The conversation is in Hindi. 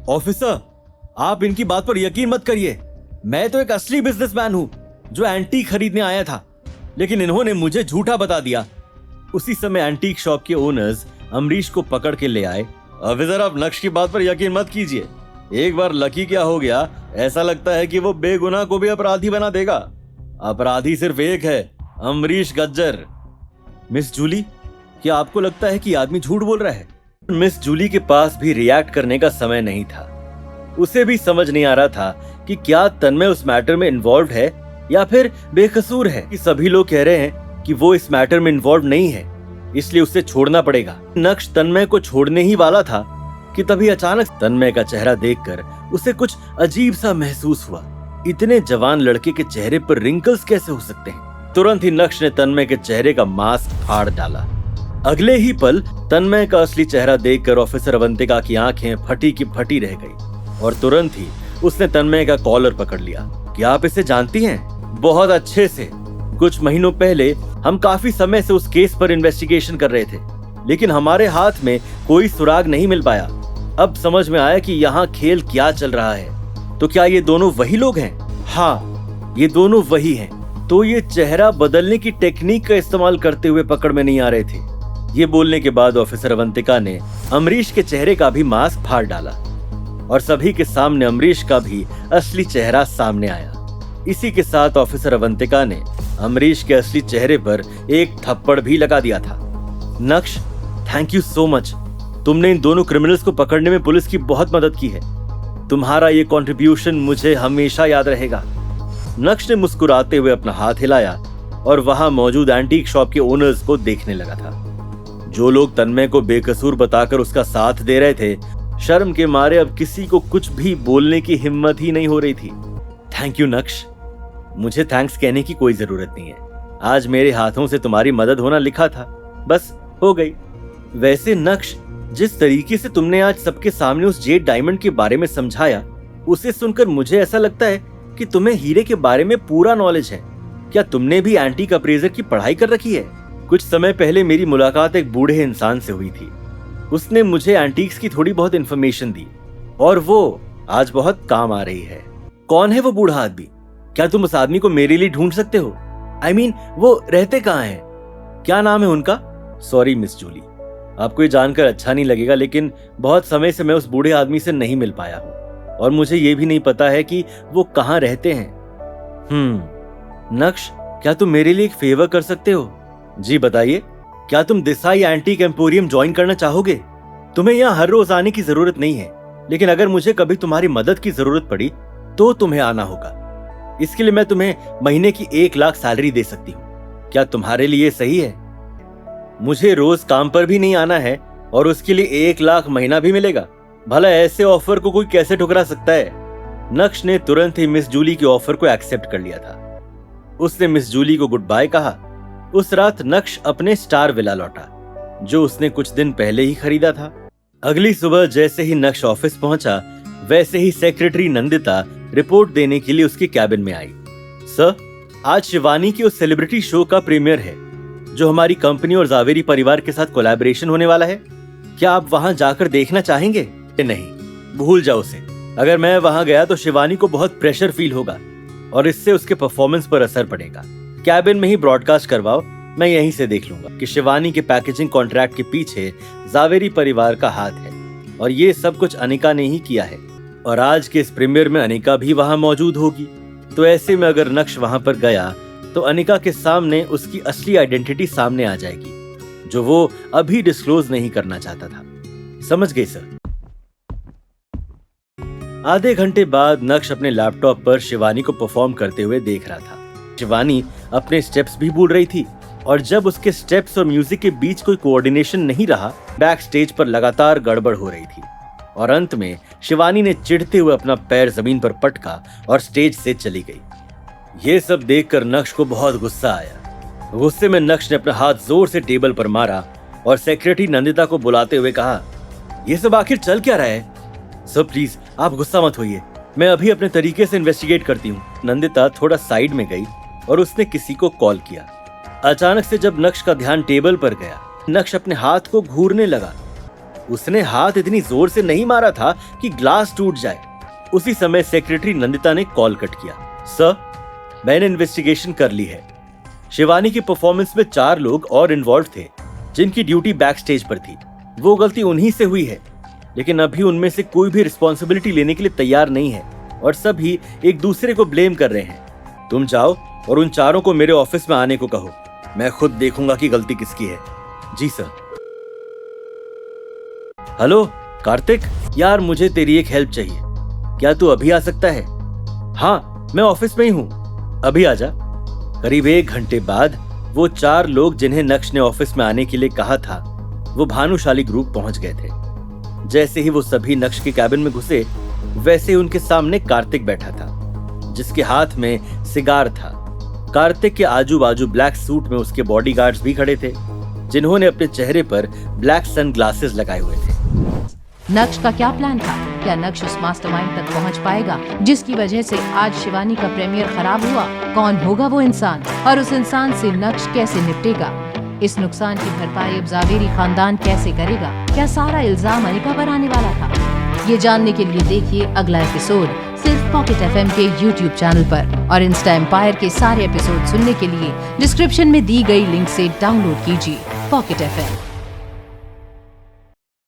ऑफिसर, आप इनकी बात पर यकीन मत करिए। मैं तो एक असली बिजनेसमैन हूँ जो एंटीक खरीदने आया था, लेकिन इन्होंने मुझे झूठा बता दिया। उसी समय एंटीक शॉप के ओनर्स अमरीश को पकड़ के ले आए। ऑफिसर, आप नक्श की बात पर यकीन मत कीजिए। एक बार लकी क्या हो गया, ऐसा लगता है कि वो बेगुनाह को भी अपराधी बना देगा। अपराधी सिर्फ एक है, अमरीश गज्जर। मिस जूली, क्या आपको लगता है कि आदमी झूठ बोल रहा है? मिस जूली के पास भी रिएक्ट करने का समय नहीं था। उसे भी समझ नहीं आ रहा था कि क्या तन्मय उस मैटर में इन्वॉल्व है या फिर बेकसूर है। कि सभी लोग कह रहे हैं कि वो इस मैटर में इन्वॉल्व नहीं है, इसलिए उसे छोड़ना पड़ेगा। नक्श तन्मय को छोड़ने ही वाला था कि तभी अचानक तन्मय का चेहरा देखकर उसे कुछ अजीब सा महसूस हुआ। इतने जवान लड़के के चेहरे पर रिंकल्स कैसे हो सकते हैं? तुरंत ही नक्श ने तन्मय के चेहरे का मास्क फाड़ डाला। अगले ही पल तन्मय का असली चेहरा देखकर ऑफिसर अवंतिका की आंखें फटी की फटी रह गई और तुरंत ही उसने तन्मय का कॉलर पकड़ लिया। क्या आप इसे जानती हैं? बहुत अच्छे से। कुछ महीनों पहले हम काफी समय से उस केस पर इन्वेस्टिगेशन कर रहे थे, लेकिन हमारे हाथ में कोई सुराग नहीं मिल पाया। अब समझ में आया कि यहाँ खेल क्या चल रहा है। तो क्या ये दोनों वही लोग हैं? हाँ, ये दोनों वही हैं। तो ये चेहरा बदलने की टेक्निक का इस्तेमाल करते हुए पकड़ में नहीं आ रहे थे। ये बोलने के बाद ऑफिसर अवंतिका ने अमरीश के चेहरे का भी मास्क फाड़ डाला और सभी के सामने अमरीश का भी असली चेहरा सामने आया। इसी के साथ ऑफिसर अवंतिका ने अमरीश के असली चेहरे पर एक थप्पड़ भी लगा दिया था। नक्श, थैंक यू सो मच। तुमने इन दोनों क्रिमिनल्स को पकड़ने में पुलिस की बहुत मदद की है। तुम्हारा ये कंट्रीब्यूशन मुझे हमेशा याद रहेगा। नक्श ने मुस्कुराते हुए अपना हाथ हिलाया और वहां मौजूद एंटीक शॉप के ओनर्स को देखने लगा था। जो लोग तन्मय को बेकसूर बताकर उसका साथ दे रहे थे, शर्म के मारे अब किसी को कुछ भी बोलने की हिम्मत ही नहीं हो रही थी। थैंक यू नक्श, मुझे थैंक्स कहने की कोई जरूरत नहीं है। आज मेरे हाथों से तुम्हारी मदद होना लिखा था, बस हो गई। वैसे नक्श, जिस तरीके से तुमने आज सबके सामने उस जेड डायमंड के बारे में समझाया, उसे सुनकर मुझे ऐसा लगता है कि तुम्हें हीरे के बारे में पूरा नॉलेज है। क्या तुमने भी एंटीक अप्रेजर की पढ़ाई कर रखी है? कुछ समय पहले मेरी मुलाकात एक बूढ़े इंसान से हुई थी। उसने मुझे एंटीक्स की थोड़ी बहुत इन्फॉर्मेशन दी और वो आज बहुत काम आ रही है। कौन है वो बूढ़ा आदमी? क्या तुम उस आदमी को मेरे लिए ढूंढ सकते हो? I mean, वो रहते कहाँ हैं? क्या नाम है उनका? सॉरी मिस जूली, आपको ये जानकर अच्छा नहीं लगेगा, लेकिन बहुत समय से मैं उस बूढ़े आदमी से नहीं मिल पाया हूँ और मुझे ये भी नहीं पता है कि वो कहाँ रहते हैं। नक्श, क्या तुम मेरे लिए एक फेवर कर सकते हो? जी बताइए। क्या तुम देसाई एंटीक एम्पोरियम ज्वाइन करना चाहोगे? तुम्हें यहाँ हर रोज आने की जरूरत नहीं है, लेकिन अगर मुझे कभी तुम्हारी मदद की जरूरत पड़ी तो तुम्हें आना होगा। इसके लिए मैं तुम्हें महीने की 1 लाख सैलरी दे सकती हूँ। क्या तुम्हारे लिए सही है? मुझे रोज काम पर भी नहीं आना है और उसके लिए 1 लाख महीना भी मिलेगा। भला ऐसे ऑफर को कोई कैसे ठुकरा सकता है? नक्श ने तुरंत ही मिस जूली के ऑफर को एक्सेप्ट कर लिया था। उसने मिस जूली को गुड बाय कहा। उस रात नक्श अपने स्टार विला लौटा, जो उसने कुछ दिन पहले ही खरीदा था। अगली सुबह जैसे ही नक्श ऑफिस पहुंचा, वैसे ही सेक्रेटरी नंदिता रिपोर्ट देने के लिए उसके कैबिन में आई। सर, आज शिवानी की उस सेलिब्रिटी शो का प्रीमियर है, जो हमारी कंपनी और जावेरी परिवार के साथ कोलैबोरेशन होने वाला है। क्या आप वहां जाकर देखना चाहेंगे? नहीं, भूल जाओ उसे। अगर मैं वहां गया तो शिवानी को बहुत प्रेशर फील होगा और इससे उसके परफॉर्मेंस पर असर पड़ेगा। कैबिन में ही ब्रॉडकास्ट करवाओ, मैं यहीं से देख लूंगा कि शिवानी के पैकेजिंग कॉन्ट्रैक्ट के पीछे जावेरी परिवार का हाथ है और ये सब कुछ अनिका ने ही किया है। और आज के इस प्रीमियर में अनिका भी वहां मौजूद होगी। तो ऐसे में अगर नक्श वहां पर गया तो अनिका के सामने उसकी असली आइडेंटिटी सामने आ जाएगी, जो वो अभी डिस्क्लोज नहीं करना चाहता था। समझ गए सर? आधे घंटे बाद नक्श अपने लैपटॉप पर शिवानी को परफॉर्म करते हुए देख रहा था। शिवानी अपने स्टेप्स भी भूल रही थी और जब उसके स्टेप्स और म्यूजिक के बीच कोई कोऑर्डिनेशन नहीं रहा, बैक स्टेज पर लगातार गड़बड़ हो रही थी और अंत में शिवानी ने चिढ़ते हुए अपना पैर जमीन पर पटका और स्टेज से चली गई। ये सब देखकर नक्श को बहुत गुस्सा आया। गुस्से में नक्श ने अपना हाथ जोर से टेबल पर मारा और सेक्रेटरी नंदिता को बुलाते हुए कहा, ये सब आखिर चल क्या रहा है? सर प्लीज आप गुस्सा मत होइए, मैं अभी अपने तरीके से इन्वेस्टिगेट करती हूँ। नंदिता थोड़ा साइड में गई और उसने किसी को कॉल किया। अचानक से जब नक्श का ध्यान टेबल पर गया, नक्श अपने हाथ को घूरने लगा उसने हाथ इतनी जोर से नहीं मारा था कि ग्लास टूट जाए। उसी समय सेक्रेटरी नंदिता ने कॉल कट किया। सर, मैंने इन्वेस्टिगेशन कर ली है। शिवानी की परफॉर्मेंस में 4 लोग और इन्वॉल्व थे जिनकी ड्यूटी बैक स्टेज पर थी। वो गलती उन्हीं से हुई है, लेकिन अभी उनमें से कोई भी रिस्पॉन्सिबिलिटी लेने के लिए तैयार नहीं है और सभी एक दूसरे को ब्लेम कर रहे हैं। तुम जाओ और उन 4 को मेरे ऑफिस में आने को कहो। मैं खुद देखूंगा कि गलती किसकी है। जी सर। हेलो कार्तिक, यार मुझे तेरी एक हेल्प चाहिए। क्या तू अभी आ सकता है? हाँ, मैं ऑफिस में ही हूँ, अभी आ जा। करीब 1 घंटे बाद वो 4 लोग जिन्हें नक्श ने ऑफिस में आने के लिए कहा था, वो भानुशाली ग्रुप पहुंच गए थे। जैसे ही वो सभी नक्श के कैबिन में घुसे, वैसे ही उनके सामने कार्तिक बैठा था, जिसके हाथ में सिगार था। कार्तिक के आजू बाजू ब्लैक सूट में उसके बॉडीगार्ड्स भी खड़े थे, जिन्होंने अपने चेहरे पर ब्लैक सनग्लासेस लगाए हुए थे। नक्श का क्या प्लान था? क्या नक्श उस मास्टरमाइंड तक पहुंच पाएगा जिसकी वजह से आज शिवानी का प्रीमियर खराब हुआ? कौन होगा वो इंसान और उस इंसान से नक्श कैसे निपटेगा? इस नुकसान की भरपाई अब जावेरी खानदान कैसे करेगा? क्या सारा इल्जाम अनिका पर आने वाला था? ये जानने के लिए देखिए अगला एपिसोड सिर्फ पॉकेट एफएम के YouTube चैनल पर, और इंस्टा एम्पायर के सारे एपिसोड सुनने के लिए डिस्क्रिप्शन में दी गई लिंक से डाउनलोड कीजिए पॉकेट एफएम।